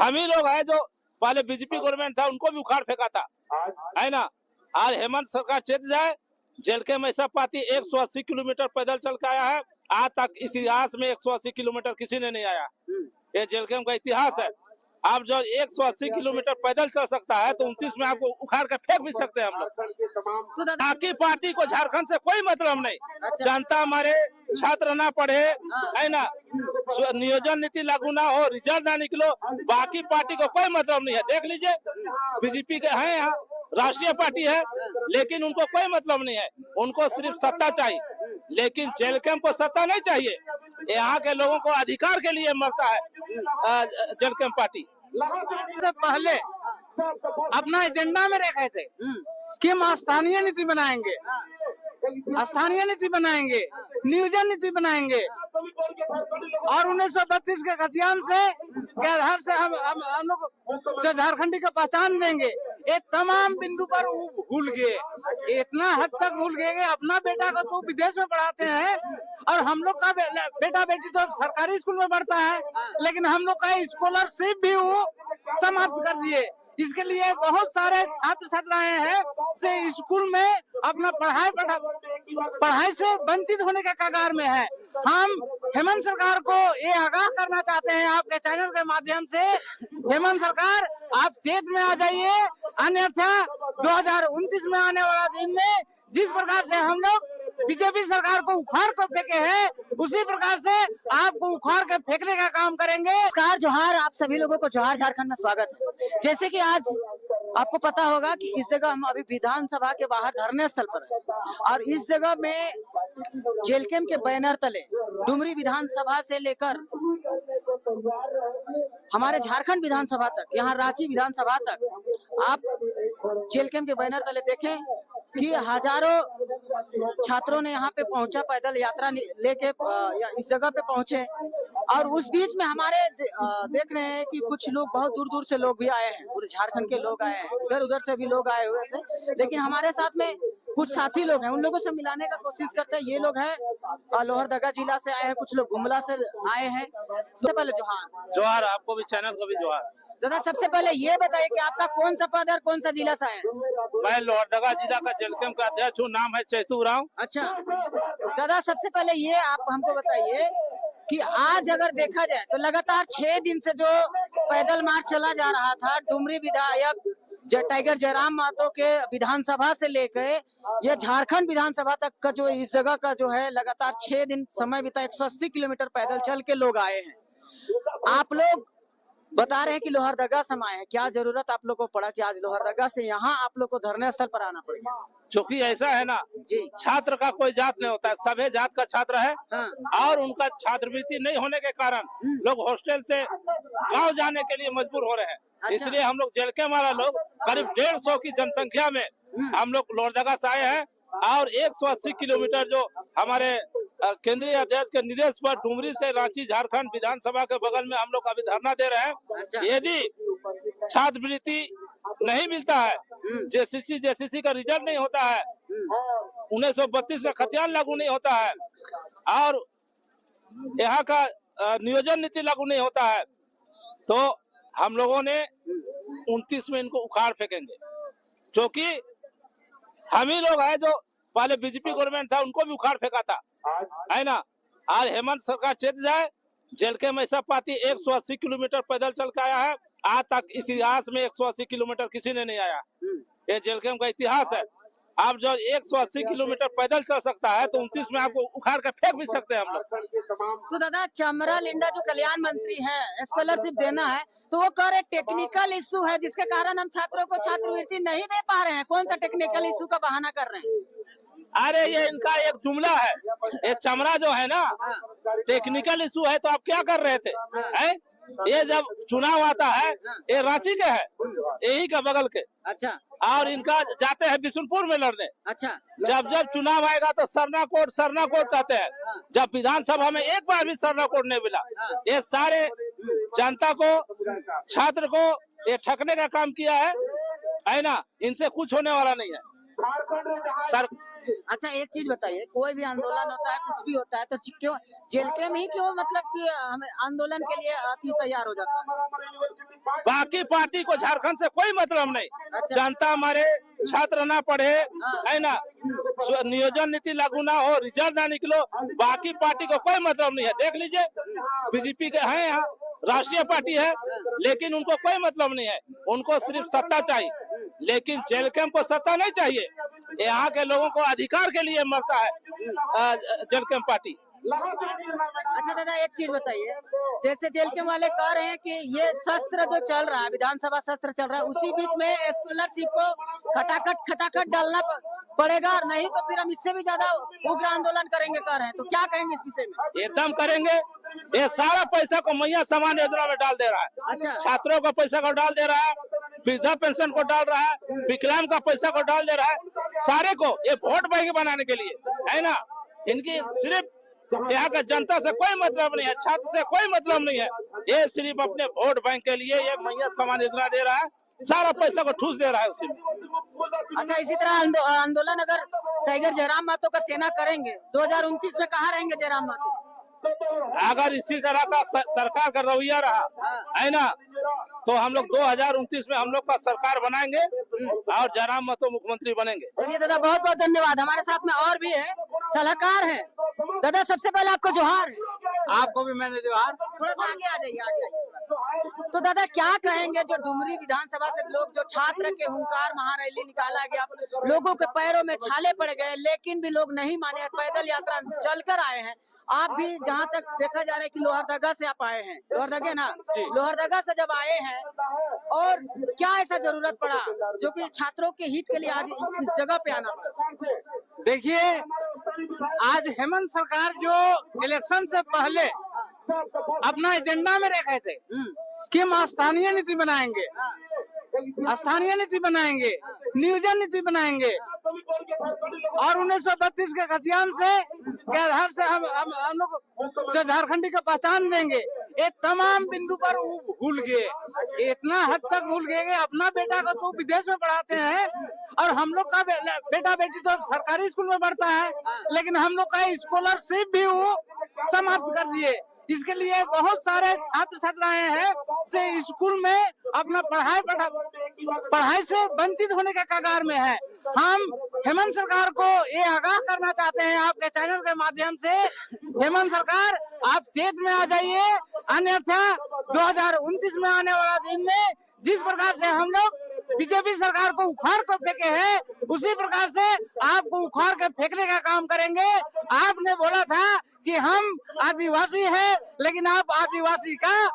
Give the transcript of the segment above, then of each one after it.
हम ही लोग हैं जो पहले बीजेपी गवर्नमेंट था उनको भी उखाड़ फेंका था, है ना। आज हेमंत सरकार चेत जाए, जेलके में ऐसा पार्टी 180 किलोमीटर पैदल चल के आया है। आज तक इस इतिहास में 180 किलोमीटर किसी ने नहीं आया। ये जेलके का इतिहास है। आप जो 180 किलोमीटर पैदल चल सकता है तो 29 में आपको उखाड़ कर फेंक भी सकते हैं हम लोग। बाकी पार्टी को झारखंड से कोई मतलब नहीं। जनता हमारे छात्र ना पढ़े, है ना, नियोजन नीति लागू ना हो, रिजल्ट ना निकलो, बाकी पार्टी को कोई मतलब नहीं है। देख लीजिए, बीजेपी के हैं यहाँ राष्ट्रीय पार्टी है, लेकिन उनको कोई मतलब नहीं है। उनको सिर्फ सत्ता चाहिए, लेकिन जेल कैंप को सत्ता नहीं चाहिए। यहाँ के लोगों को अधिकार के लिए मरता है जेल कैंप पार्टी। से पहले अपना एजेंडा में रखे थे कि हम स्थानीय नीति बनाएंगे, स्थानीय नीति बनाएंगे, नियोजन नीति बनाएंगे और 1932 के खतियान से के आधार से हम लोग जो झारखंडी को पहचान देंगे। ये तमाम बिंदु पर भूल गए, इतना हद तक भूल गए कि अपना बेटा को तो विदेश में पढ़ाते हैं और हम लोग का बेटा बेटी तो सरकारी स्कूल में पढ़ता है, लेकिन हम लोग का स्कॉलरशिप भी वो समाप्त कर दिए। इसके लिए बहुत सारे छात्र छात्राएं हैं से स्कूल में अपना पढ़ाई से वंचित होने के कगार में है। हम हेमंत सरकार को ये आगाह करना चाहते हैं आपके चैनल के माध्यम से, हेमंत सरकार आप चेत में आ जाइए, अन्यथा 2029 में आने वाला दिन में जिस प्रकार से हम लोग बीजेपी सरकार को उखाड़ कर फेंके हैं, उसी प्रकार से आपको उखाड़ कर फेंकने का काम करेंगे। नमस्कार, जोहार, आप सभी लोगों को जोहार झारखंड में स्वागत है। जैसे कि आज आपको पता होगा कि इस जगह हम अभी विधानसभा के बाहर धरने स्थल पर हैं और इस जगह में जेल कैंप के बैनर तले डुमरी विधानसभा से लेकर हमारे झारखंड विधानसभा तक, यहाँ रांची विधानसभा तक आप जेल कैंप के बैनर तले देखें कि हजारों छात्रों ने यहाँ पे पहुंचा, पैदल यात्रा लेके इस जगह पे पहुंचे और उस बीच में हमारे देख रहे हैं कि कुछ लोग बहुत दूर दूर से लोग भी आए हैं, पूरे झारखंड के लोग आए हैं, इधर उधर से भी लोग आए हुए थे, लेकिन हमारे साथ में कुछ साथी लोग हैं, उन लोगों से मिलाने का कोशिश करते हैं। ये लोग हैं लोहरदगा जिला से आए हैं, कुछ लोग गुमला से आए हैं। तो पहले जोहार। जोहार, आपको भी, चैनल को भी जोहार। दादा, सबसे पहले ये बताइए कि आपका कौन सा पद और कौन सा जिला से आए हैं? मैं लोहरदगा जिला का जेल कैंप का अध्यक्ष हूँ, नाम है चैतू राव। अच्छा दादा, सबसे पहले ये आप हमको बताइए कि आज अगर देखा जाए तो लगातार 6 दिन से जो पैदल मार्च चला जा रहा था डुमरी विधायक टाइगर जयराम महतो के विधानसभा से लेकर यह झारखंड विधानसभा तक का जो इस जगह का जो है लगातार 6 दिन समय बिता 180 किलोमीटर पैदल चल के लोग आए हैं। आप लोग बता रहे हैं कि लोहरदगा से आए हैं, क्या जरूरत आप लोग को पड़ा कि आज लोहरदगा से यहाँ आप लोग को धरने स्थल पर आना पड़ेगा? क्योंकि ऐसा है ना जी, छात्र का कोई जात नहीं होता है, सभी जात का छात्र है। और उनका छात्रवृत्ति नहीं होने के कारण लोग हॉस्टल से गांव जाने के लिए मजबूर हो रहे हैं। अच्छा। इसलिए हम लोग जेल कैंप वाला लोग करीब 150 की जनसंख्या में हम लोग लोहरदगा से आए हैं और 180 किलोमीटर जो हमारे केंद्रीय अध्यक्ष के निर्देश पर डुमरी से रांची झारखंड विधानसभा के बगल में हम लोग अभी धरना दे रहे हैं। अच्छा। यदि छात्रवृत्ति नहीं मिलता है, जेसीसी का रिजल्ट नहीं होता है, 1932 का खतियान लागू नहीं होता है और यहाँ का नियोजन नीति लागू नहीं होता है, तो हम लोगों ने 29 में इनको उखाड़ फेंकेंगे। क्योंकि हम ही लोग हैं जो पहले बीजेपी गवर्नमेंट था उनको भी उखाड़ फेंका था, है ना। आज हेमंत सरकार चेत जाए, जेल कैंप में ऐसा पार्टी 180 किलोमीटर पैदल चल के आया है। आज तक इस इतिहास में 180 किलोमीटर किसी ने नहीं आया। ये जेल कैंप का इतिहास है। आप जो 180 किलोमीटर पैदल चल सकता है तो 29 में आपको उखाड़ कर फेंक भी सकते हैं हम लोग। तो दादा, चमरा लिंडा जो कल्याण मंत्री है, स्कॉलरशिप देना है तो वो कह रहे टेक्निकल इशू है जिसके कारण हम छात्रों को छात्रवृत्ति नहीं दे पा रहे हैं। कौन सा टेक्निकल इशू का बहाना कर रहे हैं? अरे ये इनका एक जुमला है। ये चमरा जो है ना, टेक्निकल इशू है तो आप क्या कर रहे थे? है ये जब चुनाव आता है, ये रांची के है, यही का बगल के। अच्छा। और इनका जाते हैं बिशुनपुर में लड़ने। अच्छा। जब चुनाव आएगा तो सरना कोट कहते हैं। जब विधानसभा में एक बार भी सरना कोट नहीं मिला। ये सारे जनता को, छात्र को ये ठगने का काम किया है ना। इनसे कुछ होने वाला नहीं है। अच्छा एक चीज बताइए, कोई भी आंदोलन होता है, कुछ भी होता है, तो क्यों जेल में ही क्यों मतलब कि हमें आंदोलन के लिए अति तैयार हो जाता है? बाकी पार्टी को झारखंड से कोई मतलब नहीं। अच्छा। जनता मरे, छात्र ना पढ़े, हाँ। है ना, नियोजन नीति लागू ना हो, रिजल्ट ना निकलो, बाकी पार्टी को कोई मतलब नहीं है। देख लीजिए, बीजेपी के हैं यहाँ, राष्ट्रीय पार्टी है, लेकिन उनको कोई मतलब नहीं है। उनको सिर्फ सत्ता चाहिए, लेकिन जेल कैंप को सत्ता नहीं चाहिए। यहाँ के लोगों को अधिकार के लिए मरता है जेल कैंप पार्टी। अच्छा दादा एक चीज बताइए, जैसे जेल के वाले कह रहे हैं कि ये शस्त्र जो चल रहा है, विधानसभा शस्त्र चल रहा है, उसी बीच में स्कॉलरशिप को खटाखट डालना पड़ेगा, नहीं तो फिर हम इससे भी ज्यादा उग्र आंदोलन करेंगे कह रहे हैं। तो क्या कहेंगे इस विषय में? एकदम करेंगे। ये सारा पैसा को मैया समान योजना में डाल दे रहा है। अच्छा। छात्रों का पैसा को डाल दे रहा है, वृद्धा पेंशन को डाल रहा है, विकलांग का पैसा को डाल दे रहा है, सारे को ये वोट बैंक बनाने के लिए, है ना। इनकी सिर्फ यहाँ का जनता से कोई मतलब नहीं है, छात्र से कोई मतलब नहीं है। ये सिर्फ अपने वोट बैंक के लिए ये मैया समान योजना दे रहा है, सारा पैसा को ठूस दे रहा है उसी में। अच्छा इसी तरह आंदोलन अगर टाइगर जयराम मातो का सेना करेंगे 2029 में कहाँ रहेंगे जयराम मातो? अगर इसी तरह का सरकार का रवैया रहा, है ना, तो हम लोग 2029 में हम लोग का सरकार बनाएंगे और जयराम मातो मुख्यमंत्री बनेंगे। चलिए दादा बहुत बहुत धन्यवाद। हमारे साथ में और भी है, सलाहकार है। दादा सबसे पहले आपको जोहार है। आपको भी मैंने जोहार। थोड़ा सा आगे आ जाइए, आगे आइए थोड़ा सा। तो दादा क्या कहेंगे, जो डुमरी विधानसभा से लोग, जो छात्र के हुंकार महारैली निकाला गया, लोगों के पैरों में छाले पड़ गए, लेकिन भी लोग नहीं माने, पैदल यात्रा चलकर आए हैं। आप भी जहाँ तक देखा जा रहा है कि लोहरदगा से आप आए हैं, लोहरदगा ना, लोहरदगा से जब आए हैं, और क्या ऐसा जरूरत पड़ा जो कि छात्रों के हित के लिए आज इस जगह पे आना पड़ा? देखिए, आज हेमंत सरकार जो इलेक्शन से पहले अपना एजेंडा में रखे थे कि हम स्थानीय नीति बनाएंगे, स्थानीय नीति बनाएंगे, नियोजन नीति बनाएंगे, और 1932 के खतियान से के आधार से हम लोग जो झारखंडी को पहचान देंगे, ये तमाम बिंदु पर वो भूल गए। इतना हद तक भूल गए कि अपना बेटा को तो विदेश में पढ़ाते हैं, और हम लोग का बेटा बेटी तो सरकारी स्कूल में पढ़ता है, लेकिन हम लोग का स्कॉलरशिप भी वो समाप्त कर दिए। इसके लिए बहुत सारे छात्र छात्राएं हैं से स्कूल में अपना पढ़ाई से वंचित होने के कगार में है। हम हेमंत सरकार को ये आगाह करना चाहते हैं आपके चैनल के माध्यम से, हेमंत सरकार आप चेत में आ जाइए, अन्यथा 2029 में आने वाला दिन में जिस प्रकार से हम लोग बीजेपी सरकार को उखाड़ कर फेंके हैं, उसी प्रकार से आपको उखाड़ कर फेंकने का काम करेंगे। आपने बोला था कि हम आदिवासी हैं, लेकिन आप आदिवासी का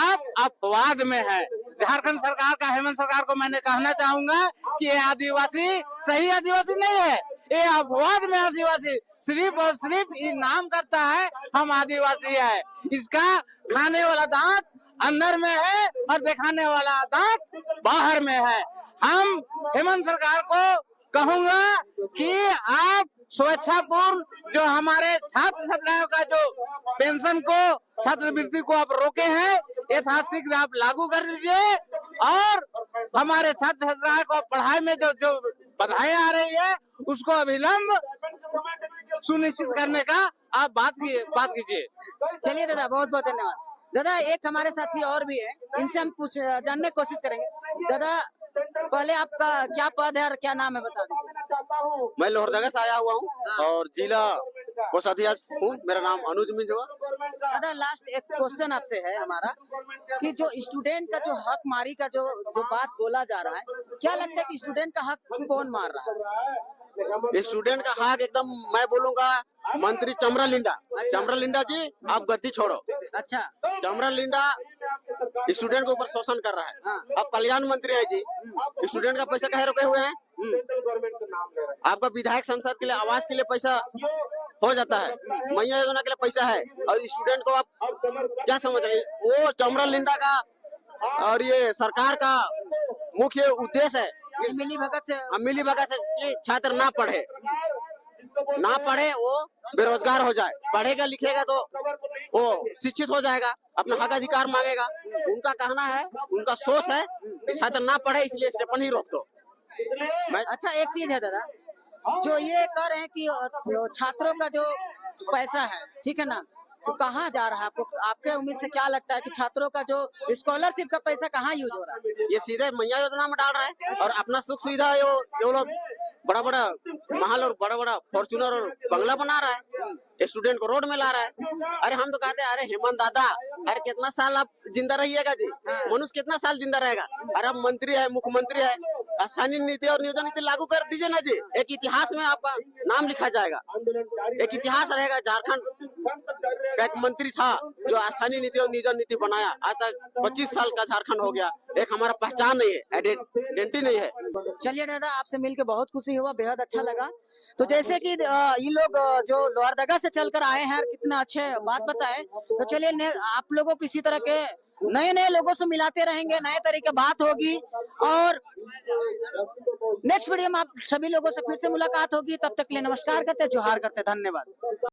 आप अपवाद में है। झारखंड सरकार का, हेमंत सरकार को मैंने कहना चाहूंगा कि ये आदिवासी सही आदिवासी नहीं है, ये अपवाद में आदिवासी सिर्फ और सिर्फ ये नाम करता है हम आदिवासी है। इसका खाने वाला दांत अंदर में है और दिखाने वाला दांत बाहर में है। हम हेमंत सरकार को कहूंगा कि आप स्वेच्छापूर्ण जो हमारे छात्र छात्राओं का जो पेंशन को, छात्रवृत्ति को आप रोके हैं, यथाशीघ्र आप लागू कर दीजिए, और हमारे छात्र छात्राओं को पढ़ाई में जो बाधाएं आ रही है उसको अविलंब सुनिश्चित करने का आप बात कीजिए। चलिए दादा बहुत बहुत धन्यवाद। दादा एक हमारे साथी और भी है, इनसे हम कुछ जानने की कोशिश करेंगे। दादा पहले आपका क्या पद है और क्या नाम है बता दीजिए। मैं लोहरदगा से आया हुआ हूँ और जिला कोषाध्यक्ष हूँ। मेरा नाम अनुज मिंजवा। दादा लास्ट एक क्वेश्चन आपसे है हमारा, कि जो स्टूडेंट का जो हक मारी का जो बात बोला जा रहा है, क्या लगता है कि स्टूडेंट का हक कौन मार रहा है? स्टूडेंट का हक एकदम मैं बोलूंगा मंत्री चमरा लिंडा जी, आप गद्दी छोड़ो। अच्छा। चमरा लिंडा स्टूडेंट के ऊपर शोषण कर रहा है। अब कल्याण मंत्री है जी, स्टूडेंट का पैसा कहे रुके हुए हैं। आपका विधायक संसद के लिए, आवास के लिए पैसा हो जाता है, मैया योजना के लिए पैसा है, और स्टूडेंट को आप क्या समझ रहे हैं? वो चमरा लिंडा का और ये सरकार का मुख्य उद्देश्य है मिली भगत से कि छात्र ना पढ़े, वो बेरोजगार हो जाए। पढ़ेगा लिखेगा तो वो शिक्षित हो जाएगा, अपना हक अधिकार मांगेगा। उनका कहना है, उनका सोच है कि छात्र ना पढ़े, इसलिए स्टेपन ही रोक दो। अच्छा एक चीज है दादा, जो ये कह रहे हैं कि छात्रों का जो पैसा है, ठीक है ना, वो कहाँ जा रहा है? आपको, आपके उम्मीद से क्या लगता है कि छात्रों का जो स्कॉलरशिप का पैसा कहाँ यूज हो रहा है? ये सीधे मैया योजना में डाल रहा है और अपना सुख सुविधा ये लोग बड़ा बड़ा महल और बड़ा बड़ा फॉर्चूनर और बंगला बना रहा है, स्टूडेंट को रोड में ला रहा है। अरे हम तो कहते हैं अरे हेमंत दादा, अरे कितना साल आप जिंदा रहिएगा जी, मनुष्य कितना साल जिंदा रहेगा? अरे आप मंत्री है, मुख्यमंत्री है, स्थानीय नीति और नियोजन नीति लागू कर दीजिए ना जी, एक इतिहास में आपका नाम लिखा जाएगा, एक इतिहास रहेगा। झारखंड का एक मंत्री था जो स्थानीय नीति और नियोजन नीति बनाया, आज तक 25 साल का झारखंड हो गया, एक हमारा पहचान नहीं है, आइडेंटिटी नहीं है। चलिए दादा, आपसे मिलके बहुत खुशी हुआ, बेहद अच्छा लगा। तो जैसे कि ये लोग जो लोहरदगा से चलकर आए हैं, कितना अच्छे बात बताए। तो चलिए आप लोगों को इसी तरह के नए नए लोगों से मिलाते रहेंगे, नए तरीके बात होगी और नेक्स्ट वीडियो में आप सभी लोगों से फिर से मुलाकात होगी। तब तक के लिए नमस्कार करते, जोहार करते, धन्यवाद।